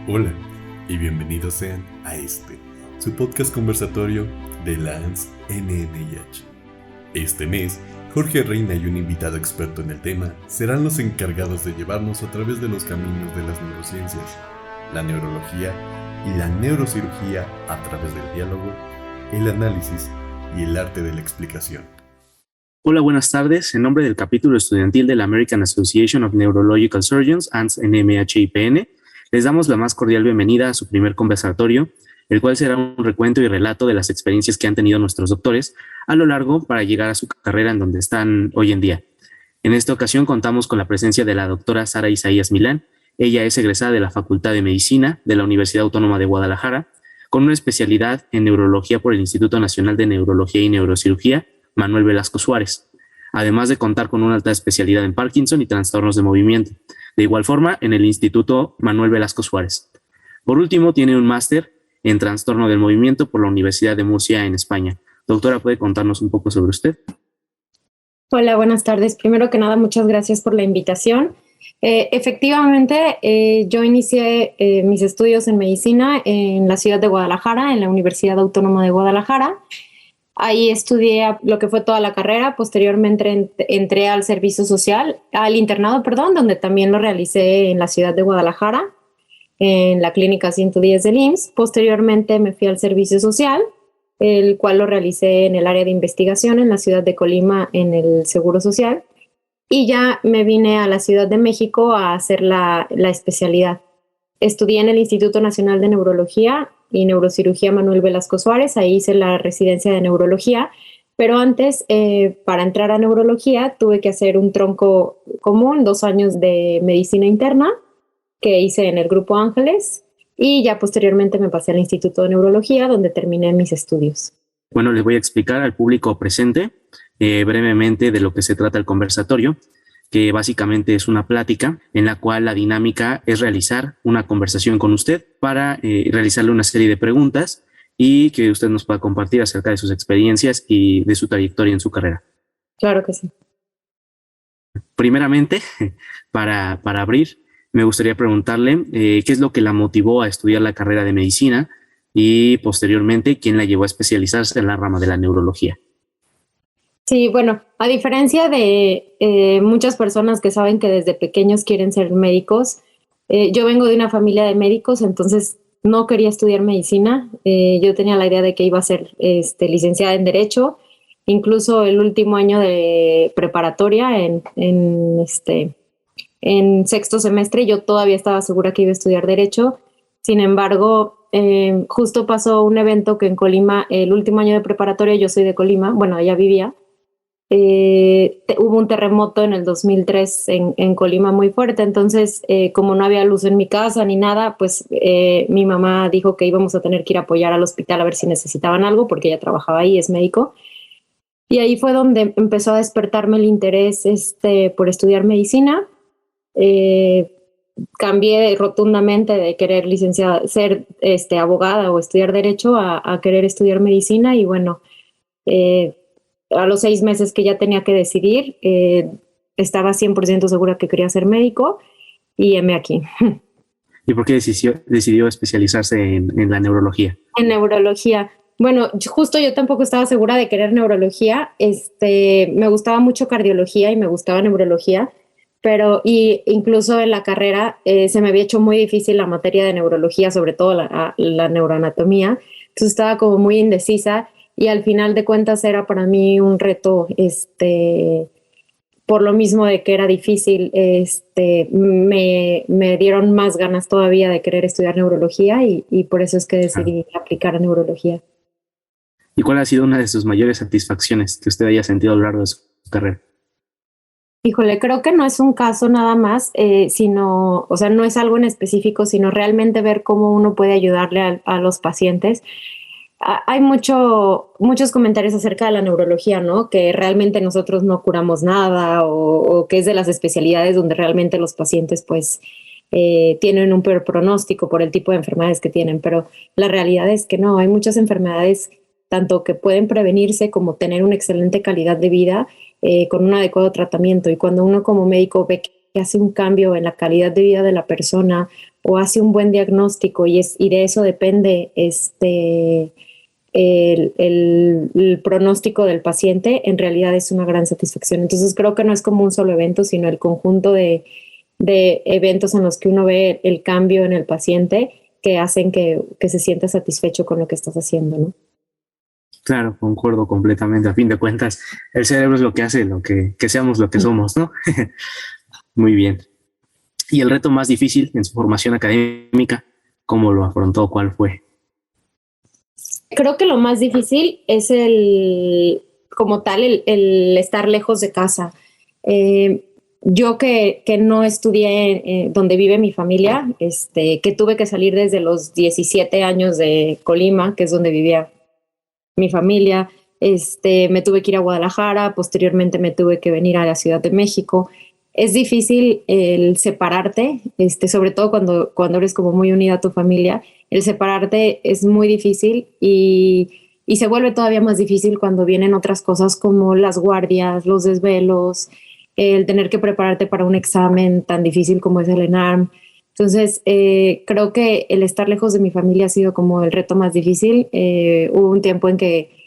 Hola y bienvenidos sean a su podcast conversatorio de Lance NNIH. Este mes, Jorge Reina y un invitado experto en el tema serán los encargados de llevarnos a través de los caminos de las neurociencias, la neurología y la neurocirugía a través del diálogo, el análisis y el arte de la explicación. Hola, buenas tardes. En nombre del capítulo estudiantil de la American Association of Neurological Surgeons, ANS-NMH-IPN, les damos la más cordial bienvenida a su primer conversatorio, el cual será un recuento y relato de las experiencias que han tenido nuestros doctores a lo largo para llegar a su carrera en donde están hoy en día. En esta ocasión contamos con la presencia de la doctora Sara Isaías Milán. Ella es egresada de la Facultad de Medicina de la Universidad Autónoma de Guadalajara, con una especialidad en neurología por el Instituto Nacional de Neurología y Neurocirugía, Manuel Velasco Suárez, además de contar con una alta especialidad en Parkinson y trastornos de movimiento. De igual forma, en el Instituto Manuel Velasco Suárez. Por último, tiene un máster en trastorno del movimiento por la Universidad de Murcia en España. Doctora, ¿puede contarnos un poco sobre usted? Hola, buenas tardes. Primero que nada, muchas gracias por la invitación. Efectivamente, yo inicié mis estudios en medicina en la ciudad de Guadalajara, en la Universidad Autónoma de Guadalajara. Ahí estudié lo que fue toda la carrera. Posteriormente entré al servicio social, al internado, donde también lo realicé en la ciudad de Guadalajara, en la clínica 110 del IMSS. Posteriormente me fui al servicio social, el cual lo realicé en el área de investigación en la ciudad de Colima, en el Seguro Social. Y ya me vine a la Ciudad de México a hacer la especialidad. Estudié en el Instituto Nacional de Neurología y Neurocirugía Manuel Velasco Suárez. Ahí hice la residencia de neurología, pero antes, para entrar a neurología, tuve que hacer un tronco común, 2 años de medicina interna, que hice en el Grupo Ángeles, y ya posteriormente me pasé al Instituto de Neurología, donde terminé mis estudios. Bueno, les voy a explicar al público presente brevemente de lo que se trata el conversatorio, que básicamente es una plática en la cual la dinámica es realizar una conversación con usted para realizarle una serie de preguntas y que usted nos pueda compartir acerca de sus experiencias y de su trayectoria en su carrera. Claro que sí. Primeramente, para abrir, me gustaría preguntarle qué es lo que la motivó a estudiar la carrera de medicina y posteriormente quién la llevó a especializarse en la rama de la neurología. Sí, bueno, a diferencia de muchas personas que saben que desde pequeños quieren ser médicos, yo vengo de una familia de médicos, entonces no quería estudiar medicina. Yo tenía la idea de que iba a ser licenciada en Derecho. Incluso el último año de preparatoria en sexto semestre, yo todavía estaba segura que iba a estudiar Derecho. Sin embargo, justo pasó un evento que en Colima, el último año de preparatoria, yo soy de Colima, bueno, allá vivía. Hubo un terremoto en el 2003 en Colima muy fuerte, entonces como no había luz en mi casa ni nada, pues mi mamá dijo que íbamos a tener que ir a apoyar al hospital a ver si necesitaban algo, porque ella trabajaba ahí, es médico. Y ahí fue donde empezó a despertarme el interés por estudiar medicina. Cambié rotundamente de querer ser abogada o estudiar Derecho a querer estudiar medicina, y bueno, a los 6 meses que ya tenía que decidir, estaba 100% segura que quería ser médico y heme aquí. ¿Y por qué decidió especializarse en la neurología? En neurología. Bueno, justo yo tampoco estaba segura de querer neurología. Me gustaba mucho cardiología y me gustaba neurología, pero incluso en la carrera se me había hecho muy difícil la materia de neurología, sobre todo la neuroanatomía. Entonces estaba como muy indecisa. Y al final de cuentas era para mí un reto, por lo mismo de que era difícil, me dieron más ganas todavía de querer estudiar neurología, y por eso es que decidí aplicar a neurología. ¿Y cuál ha sido una de sus mayores satisfacciones que usted haya sentido a lo largo de su carrera? Híjole, creo que no es un caso nada más, sino, o sea, no es algo en específico, sino realmente ver cómo uno puede ayudarle a los pacientes. Hay muchos comentarios acerca de la neurología, ¿no? Que realmente nosotros no curamos nada, o que es de las especialidades donde realmente los pacientes pues tienen un peor pronóstico por el tipo de enfermedades que tienen, pero la realidad es que no, hay muchas enfermedades tanto que pueden prevenirse como tener una excelente calidad de vida con un adecuado tratamiento. Y cuando uno como médico ve hace un cambio en la calidad de vida de la persona o hace un buen diagnóstico y de eso depende el pronóstico del paciente, en realidad es una gran satisfacción. Entonces creo que no es como un solo evento, sino el conjunto de eventos en los que uno ve el cambio en el paciente que hacen que se sienta satisfecho con lo que estás haciendo, ¿no? Claro, concuerdo completamente. A fin de cuentas, el cerebro es lo que hace que seamos lo que somos, ¿no? Muy bien. ¿Y el reto más difícil en su formación académica, cómo lo afrontó? ¿Cuál fue? Creo que lo más difícil es el estar lejos de casa. Yo que no estudié donde vive mi familia, que tuve que salir desde los 17 años de Colima, que es donde vivía mi familia, me tuve que ir a Guadalajara, posteriormente me tuve que venir a la Ciudad de México. Es difícil el separarte, sobre todo cuando eres como muy unida a tu familia. El separarte es muy difícil y se vuelve todavía más difícil cuando vienen otras cosas como las guardias, los desvelos, el tener que prepararte para un examen tan difícil como es el ENARM. Entonces, creo que el estar lejos de mi familia ha sido como el reto más difícil. Hubo un tiempo en que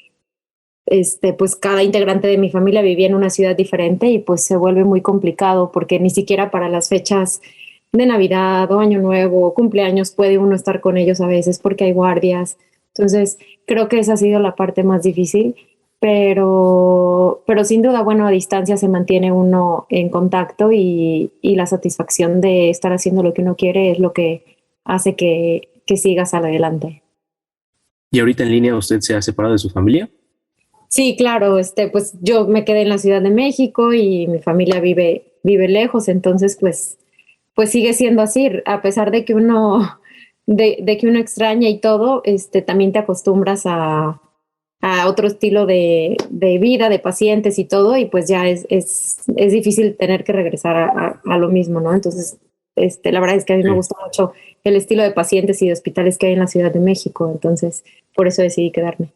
pues cada integrante de mi familia vivía en una ciudad diferente y pues se vuelve muy complicado porque ni siquiera para las fechas de Navidad o Año Nuevo o cumpleaños puede uno estar con ellos a veces porque hay guardias. Entonces, creo que esa ha sido la parte más difícil, pero sin duda, bueno, a distancia se mantiene uno en contacto y la satisfacción de estar haciendo lo que uno quiere es lo que hace que sigas adelante. ¿Y ahorita en línea usted se ha separado de su familia? Sí, claro, pues yo me quedé en la Ciudad de México y mi familia vive lejos, entonces pues sigue siendo así, a pesar de que uno de que uno extraña y todo, también te acostumbras a otro estilo de vida, de pacientes y todo, y pues ya es difícil tener que regresar a lo mismo, ¿no? Entonces, la verdad es que a mí me gusta mucho el estilo de pacientes y de hospitales que hay en la Ciudad de México, entonces por eso decidí quedarme.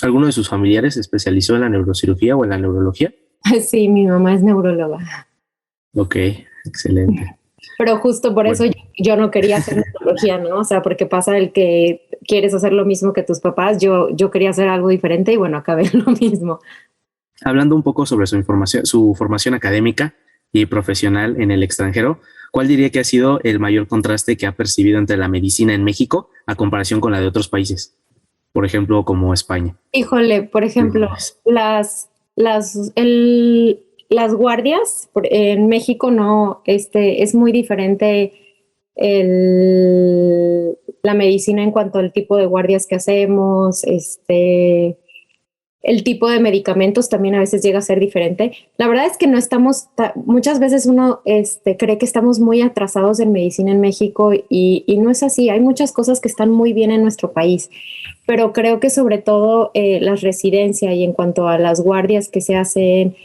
¿Alguno de sus familiares se especializó en la neurocirugía o en la neurología? Sí, mi mamá es neuróloga. Ok, excelente. Pero justo por eso yo no quería hacer neurología, ¿no? O sea, porque pasa el que quieres hacer lo mismo que tus papás. Yo quería hacer algo diferente y bueno, acabé lo mismo. Hablando un poco sobre su formación académica y profesional en el extranjero, ¿cuál diría que ha sido el mayor contraste que ha percibido entre la medicina en México a comparación con la de otros países? Por ejemplo, como España. Híjole, por ejemplo, las guardias en México no, es muy diferente la medicina en cuanto al tipo de guardias que hacemos, el tipo de medicamentos también a veces llega a ser diferente. La verdad es que no estamos, muchas veces uno cree que estamos muy atrasados en medicina en México y no es así. Hay muchas cosas que están muy bien en nuestro país, pero creo que sobre todo las residencias y en cuanto a las guardias que se hacen,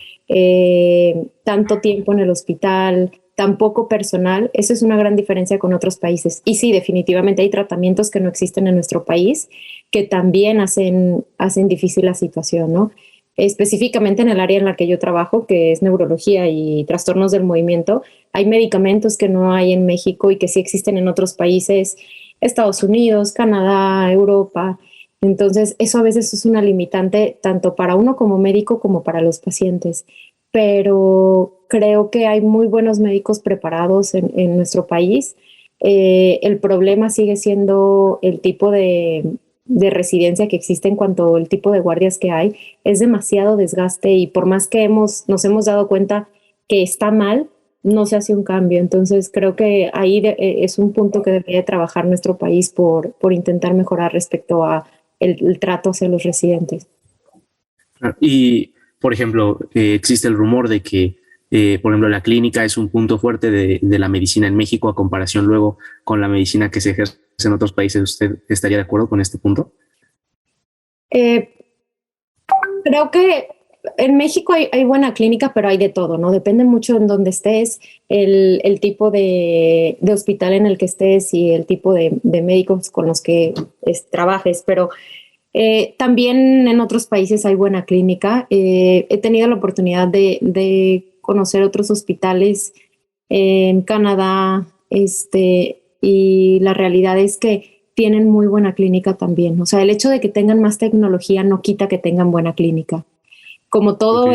tanto tiempo en el hospital, tan poco personal, eso es una gran diferencia con otros países. Y sí, definitivamente hay tratamientos que no existen en nuestro país que también hacen difícil la situación, ¿no? Específicamente en el área en la que yo trabajo, que es neurología y trastornos del movimiento, hay medicamentos que no hay en México y que sí existen en otros países, Estados Unidos, Canadá, Europa. Entonces, eso a veces es una limitante tanto para uno como médico como para los pacientes. Pero creo que hay muy buenos médicos preparados en nuestro país. El problema sigue siendo el tipo de residencia que existe en cuanto al tipo de guardias que hay. Es demasiado desgaste y por más que nos hemos dado cuenta que está mal, no se hace un cambio. Entonces creo que ahí es un punto que debería trabajar nuestro país por intentar mejorar respecto a el trato hacia los residentes. Y, por ejemplo, existe el rumor de que, por ejemplo, la clínica es un punto fuerte de la medicina en México a comparación luego con la medicina que se ejerce en otros países. ¿Usted estaría de acuerdo con este punto? Creo que en México hay buena clínica, pero hay de todo, ¿no? Depende mucho en dónde estés, el tipo de hospital en el que estés y el tipo de médicos con los que trabajes, pero también en otros países hay buena clínica. He tenido la oportunidad de conocer otros hospitales en Canadá, y la realidad es que tienen muy buena clínica también. O sea, el hecho de que tengan más tecnología no quita que tengan buena clínica. Como todo, Ok.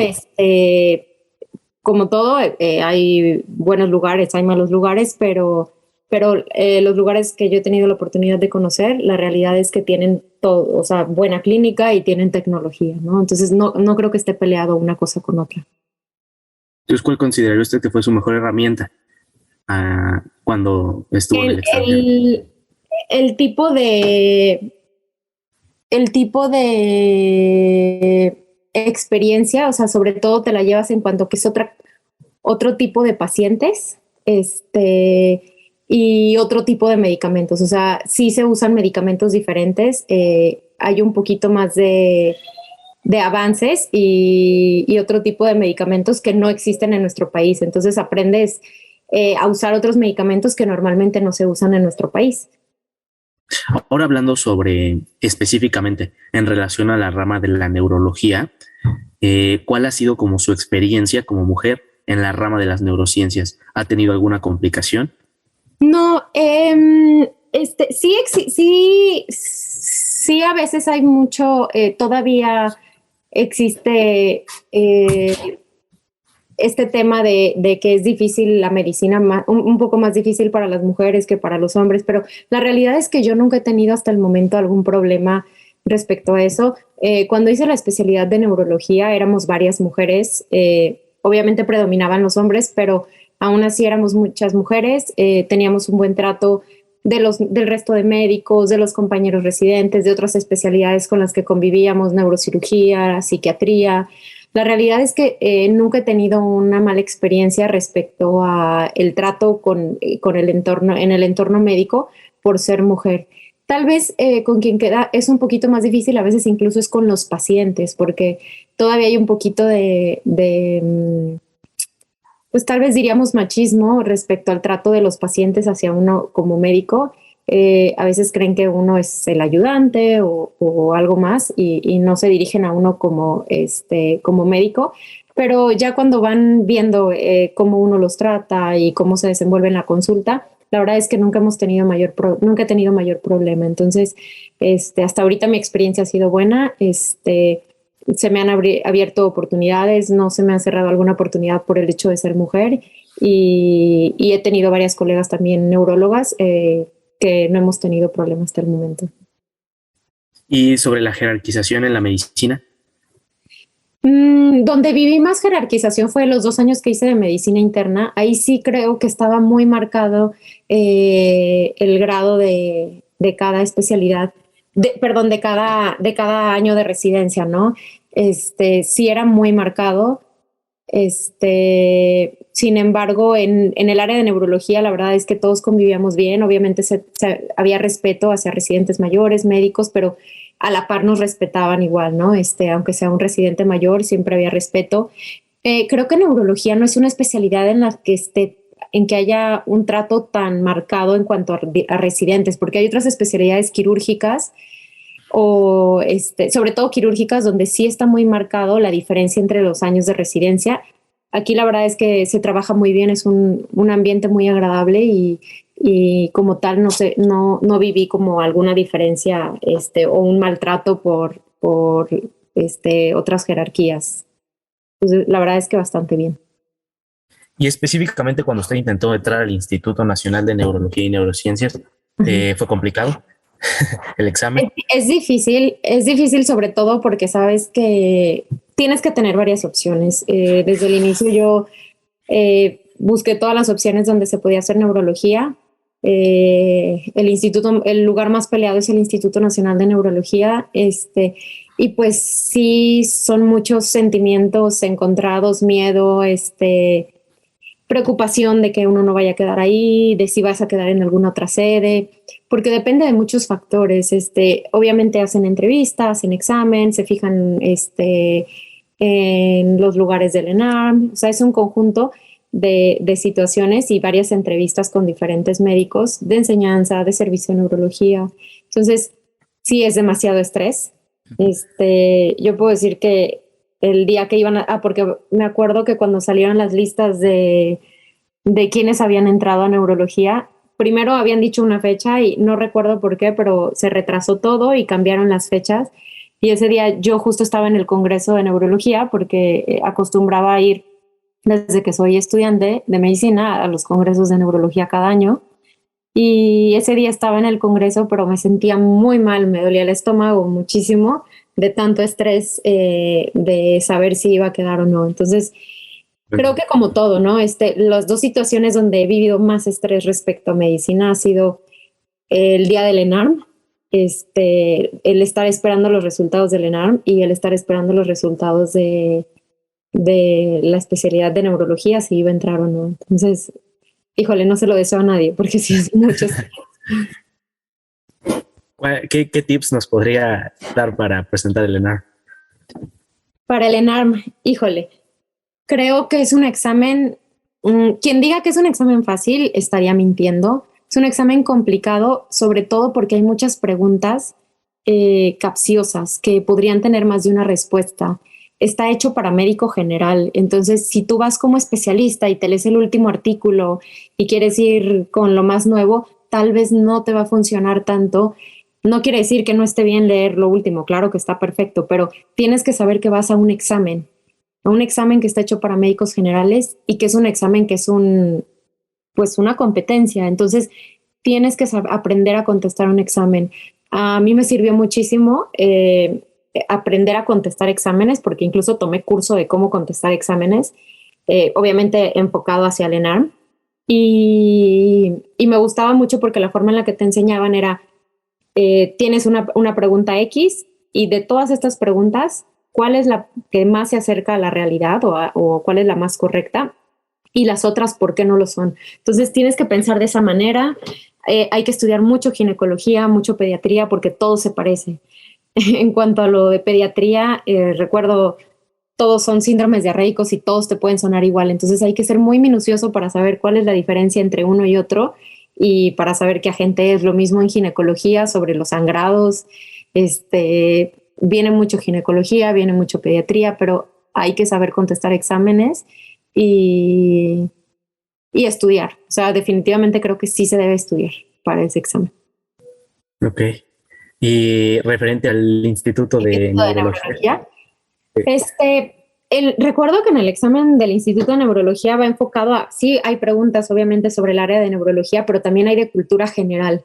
hay buenos lugares, hay malos lugares, pero los lugares que yo he tenido la oportunidad de conocer, la realidad es que tienen todo, o sea, buena clínica y tienen tecnología, ¿no? Entonces no creo que esté peleado una cosa con otra. Entonces, ¿cuál consideraría usted que fue su mejor herramienta cuando estuvo en el El, extranjero? el, el tipo de, el tipo de experiencia, o sea, sobre todo te la llevas en cuanto que es otro tipo de pacientes, y otro tipo de medicamentos. O sea, sí se usan medicamentos diferentes, hay un poquito más de avances y otro tipo de medicamentos que no existen en nuestro país. Entonces aprendes a usar otros medicamentos que normalmente no se usan en nuestro país. Ahora hablando sobre específicamente en relación a la rama de la neurología, ¿cuál ha sido como su experiencia como mujer en la rama de las neurociencias? ¿Ha tenido alguna complicación? No, sí, a veces hay mucho, todavía existe este tema de que es difícil la medicina, un poco más difícil para las mujeres que para los hombres, pero la realidad es que yo nunca he tenido hasta el momento algún problema respecto a eso. Cuando hice la especialidad de neurología éramos varias mujeres, obviamente predominaban los hombres, pero aún así éramos muchas mujeres, teníamos un buen trato del resto de médicos, de los compañeros residentes, de otras especialidades con las que convivíamos, neurocirugía, psiquiatría. La realidad es que nunca he tenido una mala experiencia respecto a el trato con el entorno, en el entorno médico por ser mujer. Tal vez con quien queda es un poquito más difícil, a veces incluso es con los pacientes, porque todavía hay un poquito pues tal vez diríamos machismo respecto al trato de los pacientes hacia uno como médico. A veces creen que uno es el ayudante o algo más y no se dirigen a uno como médico, pero ya cuando van viendo cómo uno los trata y cómo se desenvuelve en la consulta, la verdad es que nunca he tenido mayor problema. Entonces, hasta ahorita mi experiencia ha sido buena. Se me han abierto oportunidades, no se me ha cerrado alguna oportunidad por el hecho de ser mujer y he tenido varias colegas también neurólogas que no hemos tenido problemas hasta el momento. Y sobre la jerarquización en la medicina. Donde viví más jerarquización fue los 2 años que hice de medicina interna. Ahí sí creo que estaba muy marcado el grado de cada especialidad, perdón, de cada año de residencia, ¿no? Sí era muy marcado. Sin embargo, en el área de neurología, la verdad es que todos convivíamos bien. Obviamente había respeto hacia residentes mayores, médicos, pero a la par nos respetaban igual, ¿no? Aunque sea un residente mayor, siempre había respeto. Creo que neurología no es una especialidad en que haya un trato tan marcado en cuanto a residentes, porque hay otras especialidades quirúrgicas o sobre todo quirúrgicas donde sí está muy marcado la diferencia entre los años de residencia. Aquí la verdad es que se trabaja muy bien, es un ambiente muy agradable y como tal no viví como alguna diferencia o un maltrato por otras jerarquías. Entonces, la verdad es que bastante bien. Y específicamente cuando usted intentó entrar al Instituto Nacional de Neurología y Neurociencias, ¿fue complicado el examen? Es difícil sobre todo porque sabes que tienes que tener varias opciones. Desde el inicio yo busqué todas las opciones donde se podía hacer neurología. El lugar más peleado es el Instituto Nacional de Neurología. Y pues sí, son muchos sentimientos encontrados, miedo, preocupación de que uno no vaya a quedar ahí, de si vas a quedar en alguna otra sede, porque depende de muchos factores. Obviamente hacen entrevistas, hacen examen, se fijan en los lugares del ENARM, o sea, es un conjunto de situaciones y varias entrevistas con diferentes médicos de enseñanza, de servicio de neurología. Entonces, sí es demasiado estrés. Yo puedo decir que el día que iban porque me acuerdo que cuando salieron las listas de quiénes habían entrado a neurología. Primero habían dicho una fecha y no recuerdo por qué, pero se retrasó todo y cambiaron las fechas. Y ese día yo justo estaba en el Congreso de Neurología porque acostumbraba a ir desde que soy estudiante de medicina a los congresos de neurología cada año. Y ese día estaba en el Congreso, pero me sentía muy mal, me dolía el estómago muchísimo de tanto estrés de saber si iba a quedar o no. Entonces, creo que como todo, ¿no? Las dos situaciones donde he vivido más estrés respecto a medicina ha sido el día del ENARM, el estar esperando los resultados del ENARM y el estar esperando los resultados de la especialidad de neurología, si iba a entrar o no. Entonces, híjole, no se lo deseo a nadie, porque sí es mucho estrés. ¿Qué tips nos podría dar para presentar el ENARM? Para el ENARM, híjole, creo que es un examen, quien diga que es un examen fácil estaría mintiendo. Es un examen complicado, sobre todo porque hay muchas preguntas capciosas que podrían tener más de una respuesta. Está hecho para médico general, entonces si tú vas como especialista y te lees el último artículo y quieres ir con lo más nuevo, tal vez no te va a funcionar tanto. No quiere decir que no esté bien leer lo último, claro que está perfecto, pero tienes que saber que vas a un examen que está hecho para médicos generales y que es un examen que es pues una competencia. Entonces, tienes que aprender a contestar un examen. A mí me sirvió muchísimo aprender a contestar exámenes, porque incluso tomé curso de cómo contestar exámenes, obviamente enfocado hacia el ENARM. Y me gustaba mucho porque la forma en la que te enseñaban era, tienes una pregunta X y de todas estas preguntas, ¿cuál es la que más se acerca a la realidad o cuál es la más correcta? Y las otras, ¿por qué no lo son? Entonces tienes que pensar de esa manera. Hay que estudiar mucho ginecología, mucho pediatría, porque todo se parece. En cuanto a lo de pediatría, recuerdo, todos son síndromes diarreicos y todos te pueden sonar igual. Entonces hay que ser muy minucioso para saber cuál es la diferencia entre uno y otro y para saber qué agente es. Lo mismo en ginecología, sobre los sangrados. Viene mucho ginecología, viene mucho pediatría, pero hay que saber contestar exámenes y estudiar. O sea, definitivamente creo que sí se debe estudiar para ese examen. Ok. Y referente al Instituto de Neurología. Recuerdo que en el examen del Instituto de Neurología va enfocado a, sí, hay preguntas obviamente sobre el área de neurología, pero también hay de cultura general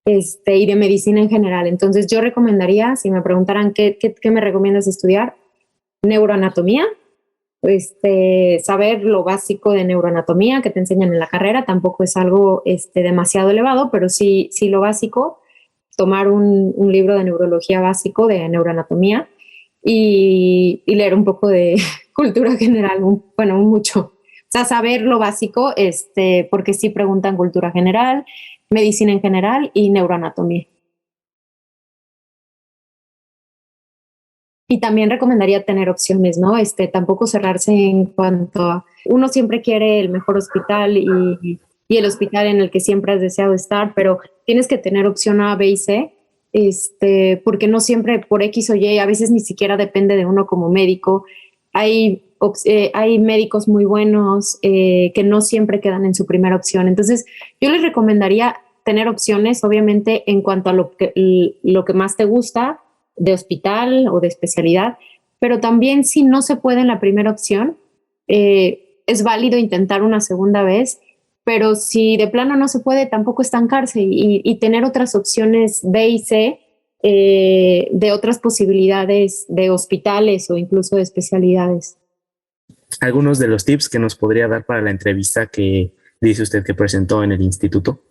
y de medicina en general. Entonces yo recomendaría, si me preguntaran qué me recomiendas estudiar, neuroanatomía, saber lo básico de neuroanatomía que te enseñan en la carrera, tampoco es algo demasiado elevado, pero sí lo básico, tomar un libro de neurología básico de neuroanatomía y leer un poco de cultura general, mucho. O sea, saber lo básico, porque sí preguntan cultura general, medicina en general y neuroanatomía. Y también recomendaría tener opciones, ¿no? Tampoco cerrarse en cuanto a... Uno siempre quiere el mejor hospital y el hospital en el que siempre has deseado estar, pero tienes que tener opción A, B y C, porque no siempre por X o Y, a veces ni siquiera depende de uno como médico. Hay médicos muy buenos que no siempre quedan en su primera opción. Entonces, yo les recomendaría tener opciones, obviamente, en cuanto a lo que más te gusta, de hospital o de especialidad, pero también si no se puede en la primera opción, es válido intentar una segunda vez, pero si de plano no se puede, tampoco estancarse y tener otras opciones B y C de otras posibilidades de hospitales o incluso de especialidades. Algunos de los tips que nos podría dar para la entrevista que dice usted que presentó en el instituto.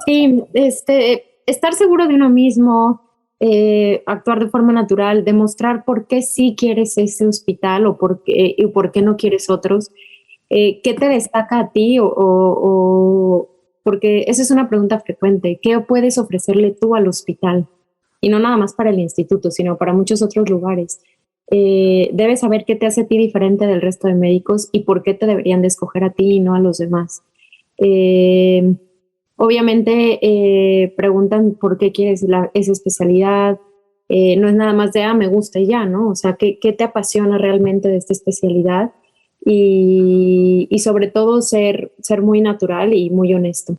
Sí, estar seguro de uno mismo, actuar de forma natural, demostrar por qué sí quieres ese hospital o por qué no quieres otros, qué te destaca a ti porque esa es una pregunta frecuente, ¿qué puedes ofrecerle tú al hospital? Y no nada más para el instituto, sino para muchos otros lugares. Debes saber qué te hace a ti diferente del resto de médicos y por qué te deberían de escoger a ti y no a los demás. Obviamente preguntan por qué quieres esa especialidad. No es nada más de, me gusta y ya, ¿no? O sea, ¿qué te apasiona realmente de esta especialidad? y sobre todo ser muy natural y muy honesto.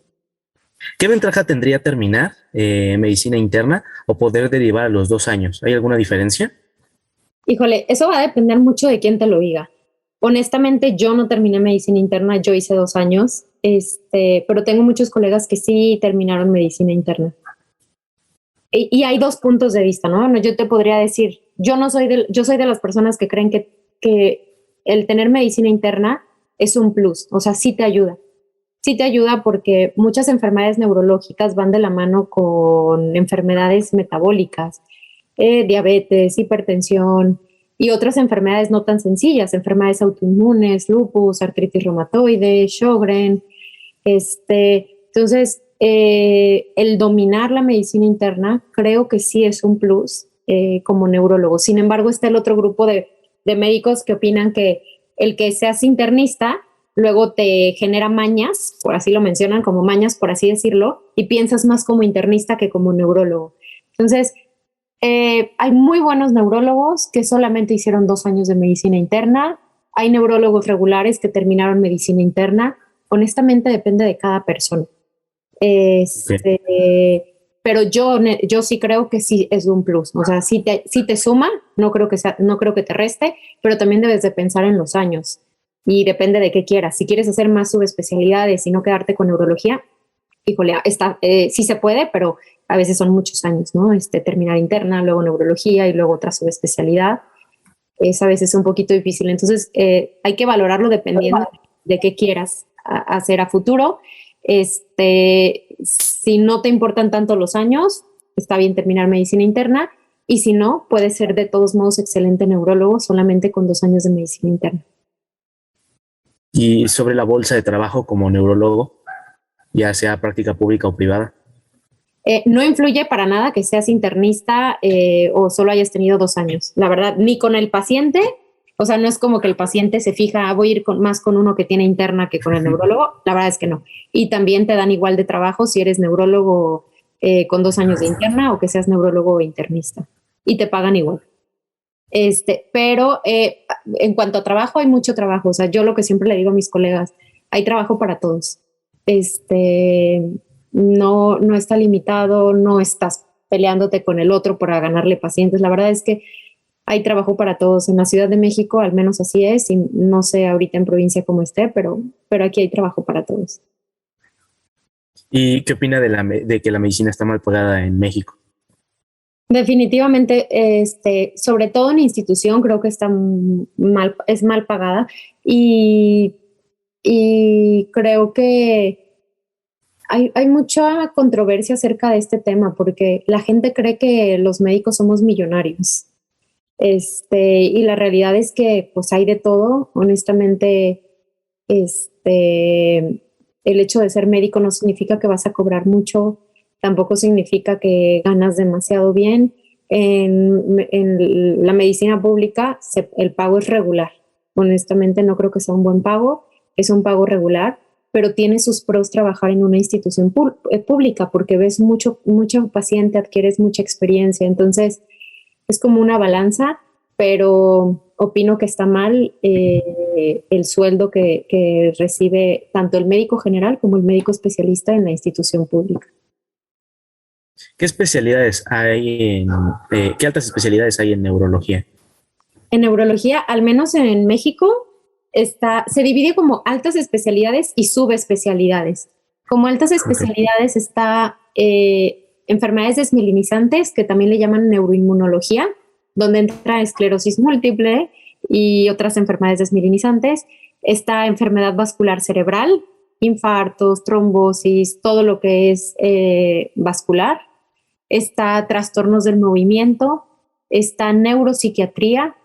¿Qué ventaja tendría terminar medicina interna o poder derivar a los 2 años? ¿Hay alguna diferencia? Híjole, eso va a depender mucho de quién te lo diga. Honestamente, yo no terminé medicina interna, yo hice 2 años, pero tengo muchos colegas que sí terminaron medicina interna. Y hay 2 puntos de vista, ¿no? No, yo te podría decir, yo soy de las personas que creen que el tener medicina interna es un plus, o sea, sí te ayuda. Sí te ayuda porque muchas enfermedades neurológicas van de la mano con enfermedades metabólicas, diabetes, hipertensión y otras enfermedades no tan sencillas, enfermedades autoinmunes, lupus, artritis reumatoide, Sjögren. Entonces, el dominar la medicina interna creo que sí es un plus como neurólogo. Sin embargo, está el otro grupo de médicos que opinan que el que seas internista luego te genera mañas, por así lo mencionan, como mañas, por así decirlo, y piensas más como internista que como neurólogo. Entonces, hay muy buenos neurólogos que solamente hicieron 2 años de medicina interna. Hay neurólogos regulares que terminaron medicina interna. Honestamente, depende de cada persona. Okay. Pero yo sí creo que sí es un plus. O sea, sí te suma, no creo que te reste, pero también debes de pensar en los años. Y depende de qué quieras. Si quieres hacer más subespecialidades y no quedarte con neurología, híjole, sí se puede, pero a veces son muchos años, ¿no? Terminar interna, luego neurología y luego otra subespecialidad. Es a veces un poquito difícil. Entonces, hay que valorarlo dependiendo de qué quieras hacer a futuro. Si no te importan tanto los años, está bien terminar medicina interna. Y si no, puedes ser de todos modos excelente neurólogo solamente con 2 años de medicina interna. Y sobre la bolsa de trabajo como neurólogo, ya sea práctica pública o privada. No influye para nada que seas internista o solo hayas tenido 2 años. La verdad, ni con el paciente, o sea, no es como que el paciente se fija, voy a ir más con uno que tiene interna que con el neurólogo. La verdad es que no. Y también te dan igual de trabajo si eres neurólogo con 2 años de interna o que seas neurólogo o internista. Y te pagan igual. Pero en cuanto a trabajo, hay mucho trabajo. O sea, yo lo que siempre le digo a mis colegas, hay trabajo para todos. No está limitado, no estás peleándote con el otro para ganarle pacientes. La verdad es que hay trabajo para todos. En la Ciudad de México, al menos así es, y no sé ahorita en provincia cómo esté, pero aquí hay trabajo para todos. ¿Y qué opina de que la medicina está mal pagada en México? Definitivamente, sobre todo en institución, creo que es mal pagada y creo que hay mucha controversia acerca de este tema porque la gente cree que los médicos somos millonarios. Y la realidad es que pues hay de todo. Honestamente, el hecho de ser médico no significa que vas a cobrar mucho. Tampoco significa que ganas demasiado bien. En la medicina pública el pago es regular. Honestamente no creo que sea un buen pago, es un pago regular, pero tiene sus pros trabajar en una institución pública porque ves mucho paciente, adquieres mucha experiencia. Entonces es como una balanza, pero opino que está mal el sueldo que recibe tanto el médico general como el médico especialista en la institución pública. ¿Qué especialidades hay qué altas especialidades hay en neurología? En neurología, al menos en México, se divide como altas especialidades y subespecialidades. Como altas especialidades está enfermedades desmielinizantes, que también le llaman neuroinmunología, donde entra esclerosis múltiple y otras enfermedades desmielinizantes. Está enfermedad vascular cerebral, infartos, trombosis, todo lo que es vascular. Está trastornos del movimiento, está neuropsiquiatría,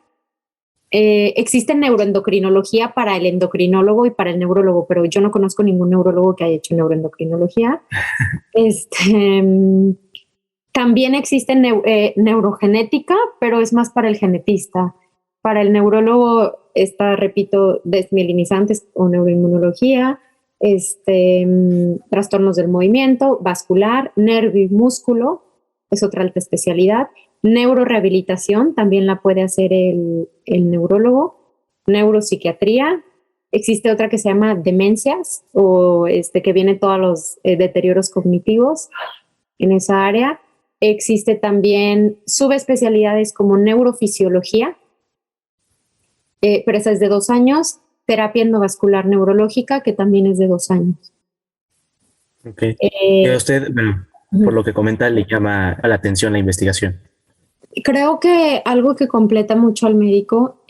existe neuroendocrinología para el endocrinólogo y para el neurólogo, pero yo no conozco ningún neurólogo que haya hecho neuroendocrinología. También existe neurogenética, pero es más para el genetista. Para el neurólogo está, repito, desmielinizantes o neuroinmunología, trastornos del movimiento, vascular, nervio y músculo, es otra alta especialidad. Neurorehabilitación también la puede hacer el neurólogo. Neuropsiquiatría, Existe otra que se llama demencias, o que viene todos los deterioros cognitivos en esa área. Existe también subespecialidades como neurofisiología, pero esa es de 2 años. Terapia endovascular neurológica, que también es de 2 años. Ok. Y a usted, bueno, por lo que comenta, le llama a la atención la investigación. Creo que algo que completa mucho al médico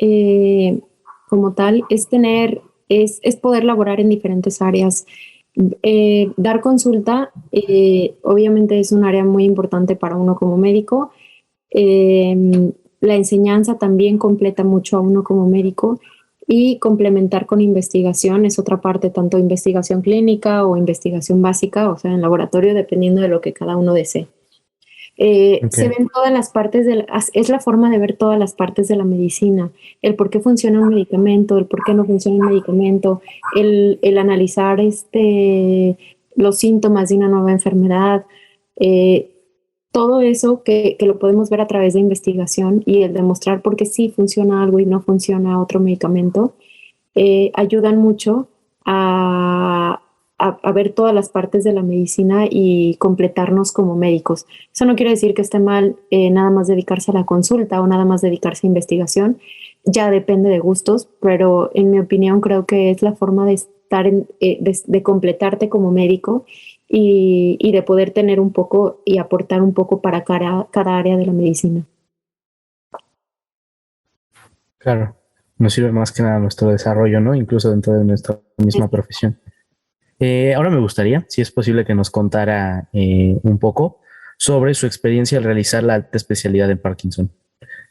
como tal es poder laborar en diferentes áreas. Dar consulta, obviamente es un área muy importante para uno como médico. La enseñanza también completa mucho a uno como médico, y complementar con investigación es otra parte, tanto investigación clínica o investigación básica, o sea, en laboratorio, dependiendo de lo que cada uno desee. Se ven todas las partes, es la forma de ver todas las partes de la medicina, el por qué funciona un medicamento, el por qué no funciona un medicamento, el analizar los síntomas de una nueva enfermedad, todo eso que lo podemos ver a través de investigación, y el demostrar por qué sí funciona algo y no funciona otro medicamento, ayudan mucho a ver todas las partes de la medicina y completarnos como médicos. Eso no quiere decir que esté mal nada más dedicarse a la consulta o nada más dedicarse a investigación, ya depende de gustos, pero en mi opinión creo que es la forma de estar de completarte como médico, y de poder tener un poco y aportar un poco para cada área de la medicina. Claro, nos sirve más que nada a nuestro desarrollo, ¿no? Incluso dentro de nuestra misma profesión. Ahora me gustaría, si es posible, que nos contara un poco sobre su experiencia al realizar la alta especialidad en Parkinson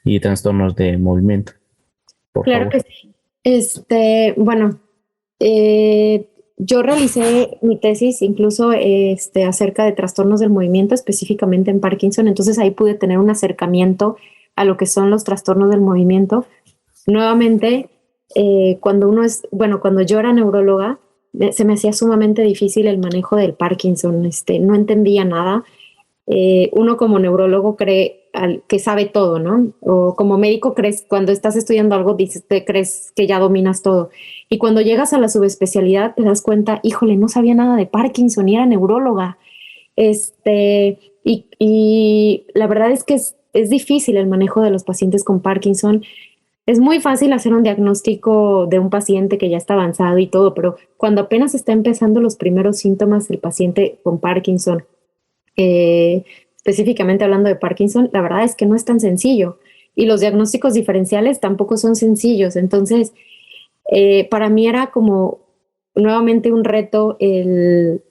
y trastornos de movimiento. Claro que sí. Bueno, yo realicé mi tesis incluso acerca de trastornos del movimiento, específicamente en Parkinson, entonces ahí pude tener un acercamiento a lo que son los trastornos del movimiento. Nuevamente, cuando yo era neuróloga, se me hacía sumamente difícil el manejo del Parkinson, no entendía nada. Uno como neurólogo cree que sabe todo, ¿no? O como médico crees, cuando estás estudiando algo, te crees que ya dominas todo. Y cuando llegas a la subespecialidad te das cuenta, híjole, no sabía nada de Parkinson y era neuróloga. Y la verdad es que es difícil el manejo de los pacientes con Parkinson. Es muy fácil hacer un diagnóstico de un paciente que ya está avanzado y todo, pero cuando apenas está empezando los primeros síntomas del paciente con Parkinson, específicamente hablando de Parkinson, la verdad es que no es tan sencillo, y los diagnósticos diferenciales tampoco son sencillos. Entonces, para mí era como nuevamente un reto el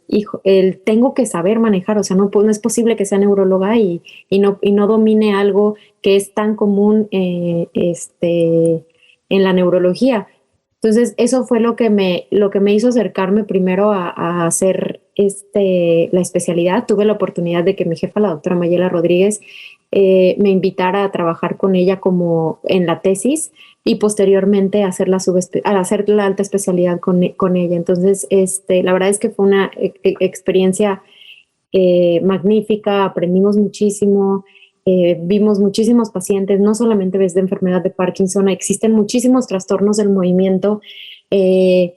tengo que saber manejar, o sea, no es posible que sea neuróloga y no domine algo que es tan común en la neurología. Entonces, eso fue lo que me hizo acercarme primero a hacer la especialidad. Tuve la oportunidad de que mi jefa, la doctora Mayela Rodríguez, me invitara a trabajar con ella como en la tesis, y posteriormente a hacer la alta especialidad con ella. Entonces, la verdad es que fue una experiencia magnífica, aprendimos muchísimo, vimos muchísimos pacientes, no solamente desde enfermedad de Parkinson, existen muchísimos trastornos del movimiento que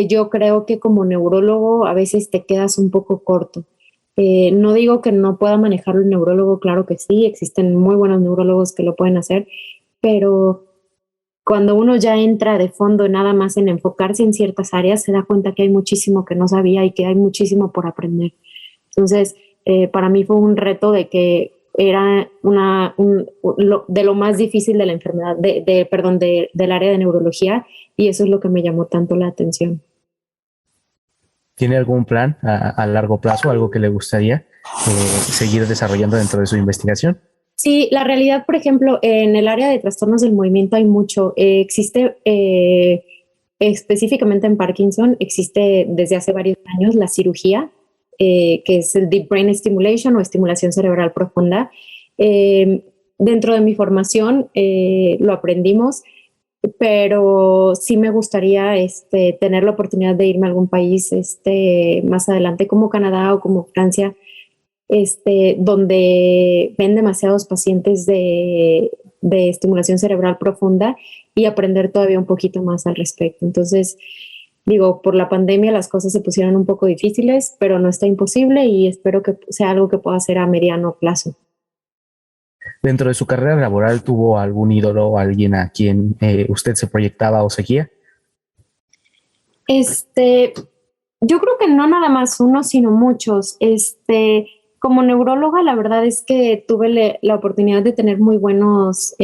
yo creo que como neurólogo a veces te quedas un poco corto. No digo que no pueda manejarlo el neurólogo, claro que sí, existen muy buenos neurólogos que lo pueden hacer, pero cuando uno ya entra de fondo nada más en enfocarse en ciertas áreas, se da cuenta que hay muchísimo que no sabía y que hay muchísimo por aprender. Entonces, para mí fue un reto de que era de lo más difícil de la enfermedad, del área de neurología, y eso es lo que me llamó tanto la atención. ¿Tiene algún plan a largo plazo, algo que le gustaría seguir desarrollando dentro de su investigación? Sí, la realidad, por ejemplo, en el área de trastornos del movimiento hay mucho. Existe específicamente en Parkinson, existe desde hace varios años la cirugía, que es el Deep Brain Stimulation o estimulación cerebral profunda. Dentro de mi formación lo aprendimos, pero sí me gustaría tener la oportunidad de irme a algún país más adelante, como Canadá o como Francia, donde ven demasiados pacientes de estimulación cerebral profunda y aprender todavía un poquito más al respecto. Entonces, digo, por la pandemia las cosas se pusieron un poco difíciles, pero no está imposible y espero que sea algo que pueda hacer a mediano plazo. Dentro de su carrera laboral, ¿tuvo algún ídolo o alguien a quien usted se proyectaba o seguía? Yo creo que no nada más uno, sino muchos. Como neuróloga, la verdad es que tuve la oportunidad de tener muy buenos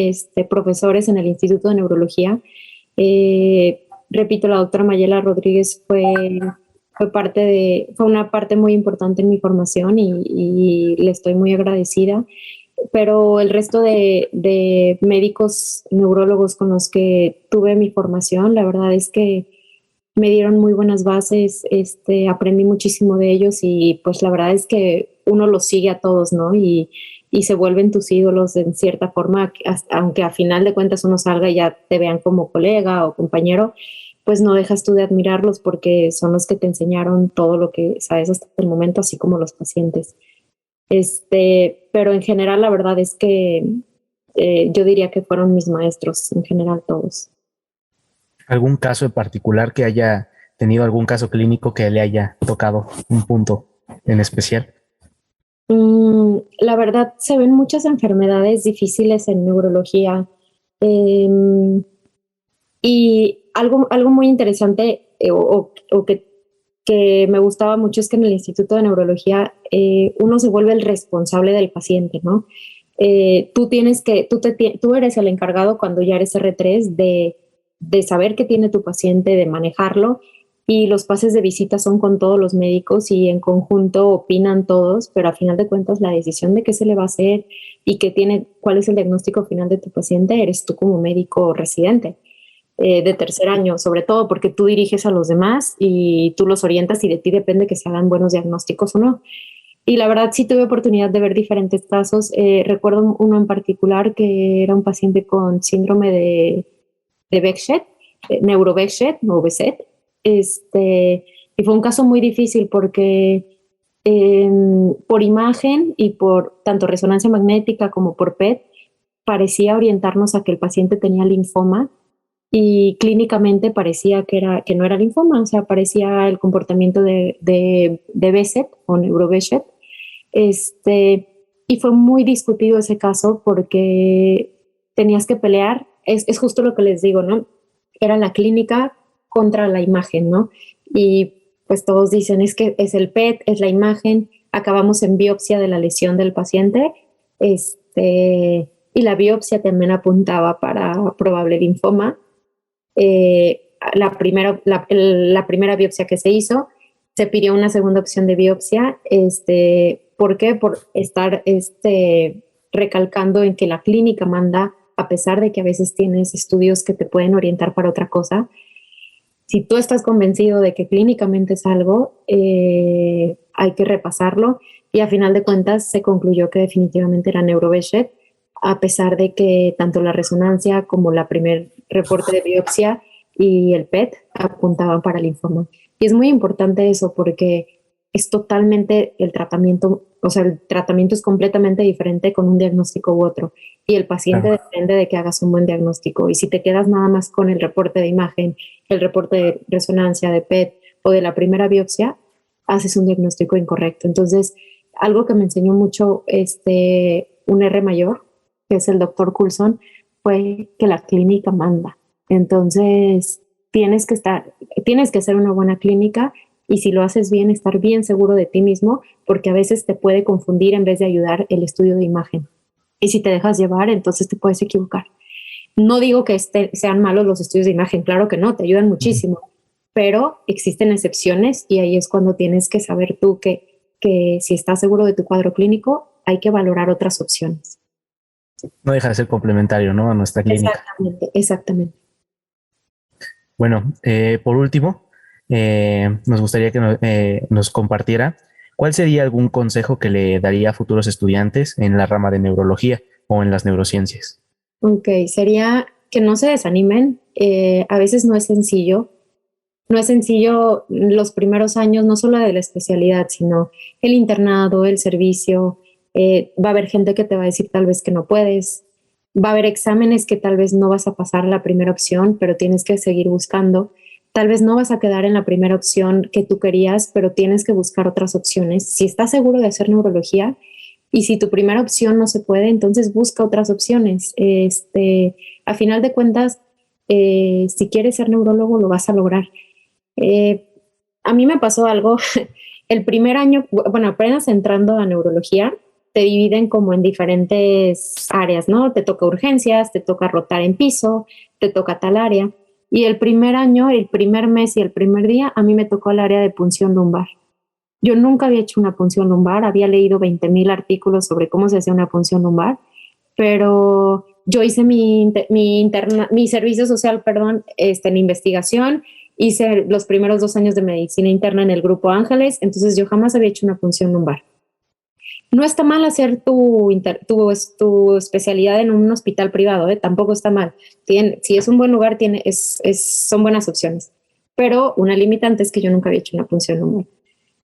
profesores en el Instituto de Neurología. Repito, la doctora Mayela Rodríguez fue una parte muy importante en mi formación y le estoy muy agradecida. Pero el resto de médicos neurólogos con los que tuve mi formación, la verdad es que me dieron muy buenas bases, aprendí muchísimo de ellos y pues la verdad es que uno los sigue a todos, ¿no? Y se vuelven tus ídolos en cierta forma, aunque a final de cuentas uno salga y ya te vean como colega o compañero, pues no dejas tú de admirarlos porque son los que te enseñaron todo lo que sabes hasta el momento, así como los pacientes. Pero en general la verdad es que yo diría que fueron mis maestros, en general todos. ¿Algún caso en particular que haya tenido algún caso clínico que le haya tocado un punto en especial? La verdad, se ven muchas enfermedades difíciles en neurología. Y algo muy interesante o que me gustaba mucho es que en el Instituto de Neurología uno se vuelve el responsable del paciente, ¿no? Tú eres el encargado cuando ya eres R3 de saber qué tiene tu paciente, de manejarlo, y los pases de visita son con todos los médicos y en conjunto opinan todos, pero a final de cuentas la decisión de qué se le va a hacer y cuál es el diagnóstico final de tu paciente eres tú como médico residente de tercer año, sobre todo porque tú diriges a los demás y tú los orientas y de ti depende que se hagan buenos diagnósticos o no. Y la verdad sí tuve oportunidad de ver diferentes casos. Recuerdo uno en particular que era un paciente con síndrome de Behçet, neuro-Behçet o Behçet. Y fue un caso muy difícil porque por imagen y por tanto resonancia magnética como por PET parecía orientarnos a que el paciente tenía linfoma y clínicamente parecía que no era linfoma, o sea, parecía el comportamiento de Behçet o neuro-Behçet. Y fue muy discutido ese caso porque tenías que pelear, es justo lo que les digo, ¿no? Era la clínica contra la imagen, ¿no? Y pues todos dicen, es que es el PET, es la imagen, acabamos en biopsia de la lesión del paciente, y la biopsia también apuntaba para probable linfoma. La primera biopsia que se hizo, se pidió una segunda opción de biopsia. ¿Por qué? Por estar recalcando en que la clínica manda, a pesar de que a veces tienes estudios que te pueden orientar para otra cosa. Si tú estás convencido de que clínicamente es algo, hay que repasarlo y a final de cuentas se concluyó que definitivamente era neuro-Behçet, a pesar de que tanto la resonancia como la primer reporte de biopsia y el PET apuntaban para linfoma. Y es muy importante eso porque es totalmente el tratamiento, o sea, el tratamiento es completamente diferente con un diagnóstico u otro. Y el paciente depende de que hagas un buen diagnóstico. Y si te quedas nada más con el reporte de imagen, el reporte de resonancia, de PET o de la primera biopsia, haces un diagnóstico incorrecto. Entonces, algo que me enseñó mucho un R mayor, que es el doctor Coulson, fue que la clínica manda. Entonces, tienes que hacer una buena clínica y si lo haces bien, estar bien seguro de ti mismo, porque a veces te puede confundir en vez de ayudar el estudio de imagen. Y si te dejas llevar, entonces te puedes equivocar. No digo que sean malos los estudios de imagen, claro que no, te ayudan muchísimo, pero existen excepciones y ahí es cuando tienes que saber tú que si estás seguro de tu cuadro clínico, hay que valorar otras opciones. No deja de ser complementario, ¿no? A nuestra clínica. Exactamente. Bueno, por último, nos gustaría que nos compartiera cuál sería algún consejo que le daría a futuros estudiantes en la rama de neurología o en las neurociencias. Ok, sería que no se desanimen. A veces no es sencillo. No es sencillo los primeros años, no solo de la especialidad, sino el internado, el servicio. Va a haber gente que te va a decir tal vez que no puedes. Va a haber exámenes que tal vez no vas a pasar la primera opción, pero tienes que seguir buscando. Tal vez no vas a quedar en la primera opción que tú querías, pero tienes que buscar otras opciones. Si estás seguro de hacer neurología y si tu primera opción no se puede, entonces busca otras opciones. A final de cuentas, si quieres ser neurólogo, lo vas a lograr. A mí me pasó algo. El primer año, bueno, apenas entrando a neurología, te dividen como en diferentes áreas, ¿no? Te toca urgencias, te toca rotar en piso, te toca tal área. Y el primer año, el primer mes y el primer día, a mí me tocó el área de punción lumbar. Yo nunca había hecho una punción lumbar, había leído 20,000 artículos sobre cómo se hace una punción lumbar, pero yo hice mi servicio social, en investigación, hice los primeros 2 años de medicina interna en el Grupo Ángeles, entonces yo jamás había hecho una punción lumbar. No está mal hacer tu especialidad en un hospital privado, tampoco está mal. Si es un buen lugar, son buenas opciones. Pero una limitante es que yo nunca había hecho una punción lumbar.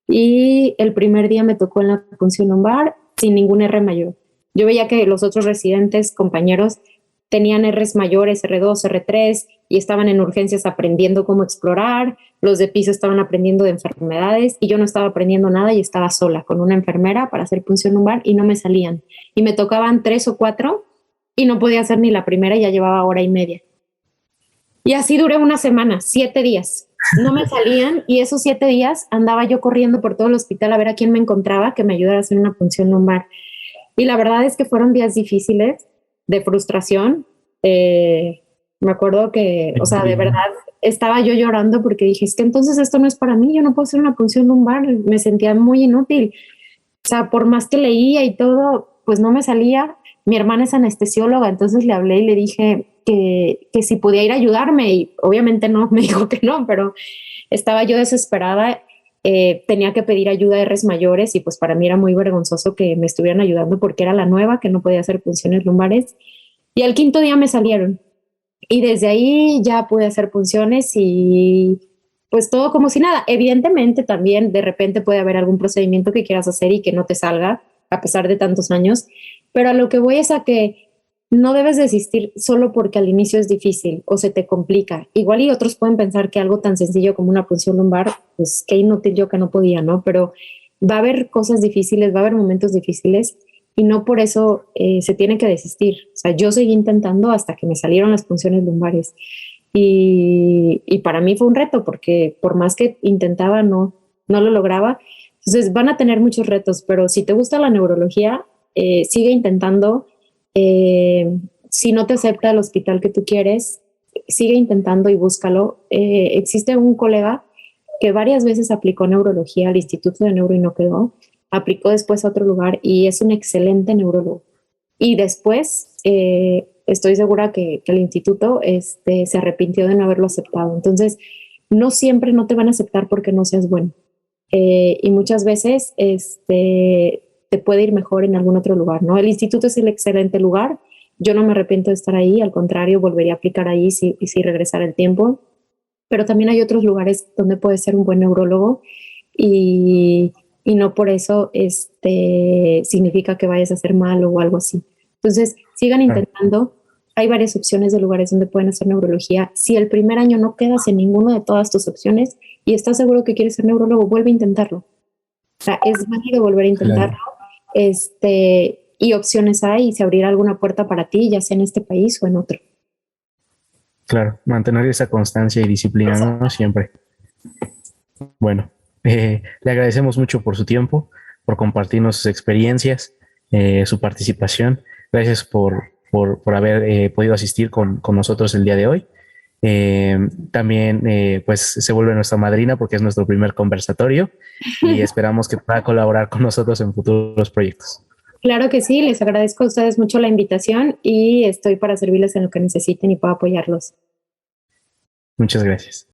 Y el primer día me tocó en la punción lumbar sin ningún R mayor. Yo veía que los otros residentes, compañeros, tenían Rs mayores, R2, R3, y estaban en urgencias aprendiendo cómo explorar, los de piso estaban aprendiendo de enfermedades, y yo no estaba aprendiendo nada y estaba sola con una enfermera para hacer punción lumbar y no me salían. Y me tocaban 3 o 4 y no podía hacer ni la primera, ya llevaba hora y media. Y así duré una semana, 7 días. No me salían y esos 7 días andaba yo corriendo por todo el hospital a ver a quién me encontraba que me ayudara a hacer una punción lumbar. Y la verdad es que fueron días difíciles, de frustración. Me acuerdo que, o sea, de verdad estaba yo llorando porque dije, es que entonces esto no es para mí, yo no puedo hacer una punción lumbar, me sentía muy inútil. O sea, por más que leía y todo, pues no me salía. Mi hermana es anestesióloga, entonces le hablé y le dije que si podía ir a ayudarme, y obviamente no, me dijo que no, pero estaba yo desesperada. Tenía que pedir ayuda a Rs mayores y pues para mí era muy vergonzoso que me estuvieran ayudando porque era la nueva que no podía hacer punciones lumbares. Y al 5.º día me salieron y desde ahí ya pude hacer punciones y pues todo como si nada. Evidentemente también de repente puede haber algún procedimiento que quieras hacer y que no te salga a pesar de tantos años, pero a lo que voy es a que no debes desistir solo porque al inicio es difícil o se te complica. Igual y otros pueden pensar que algo tan sencillo como una punción lumbar, pues qué inútil yo que no podía, ¿no? Pero va a haber cosas difíciles, va a haber momentos difíciles y no por eso se tiene que desistir. O sea, yo seguí intentando hasta que me salieron las punciones lumbares y para mí fue un reto porque por más que intentaba no lo lograba. Entonces van a tener muchos retos, pero si te gusta la neurología, sigue intentando. Si no te acepta el hospital que tú quieres, sigue intentando y búscalo. Existe un colega que varias veces aplicó neurología al Instituto de Neuro y no quedó, aplicó después a otro lugar y es un excelente neurólogo. Y después estoy segura que el instituto se arrepintió de no haberlo aceptado. Entonces, no siempre no te van a aceptar porque no seas bueno. Y muchas veces te puede ir mejor en algún otro lugar, ¿no? El instituto es el excelente lugar. Yo no me arrepiento de estar ahí, al contrario, volvería a aplicar ahí si regresara el tiempo. Pero también hay otros lugares donde puedes ser un buen neurólogo y no por eso significa que vayas a hacer mal o algo así. Entonces, sigan intentando. Hay varias opciones de lugares donde pueden hacer neurología. Si el primer año no quedas en ninguna de todas tus opciones y estás seguro que quieres ser neurólogo, vuelve a intentarlo. O sea, es válido volver a intentarlo. Claro. Y opciones hay y se abrirá alguna puerta para ti, ya sea en este país o en otro. Claro, mantener esa constancia y disciplina, ¿no? Siempre. Bueno, le agradecemos mucho por su tiempo, por compartirnos sus experiencias, su participación. Gracias por haber podido asistir con nosotros el día de hoy. También pues se vuelve nuestra madrina porque es nuestro primer conversatorio y esperamos que pueda colaborar con nosotros en futuros proyectos. Claro que sí, les agradezco a ustedes mucho la invitación y estoy para servirles en lo que necesiten y puedo apoyarlos. Muchas gracias.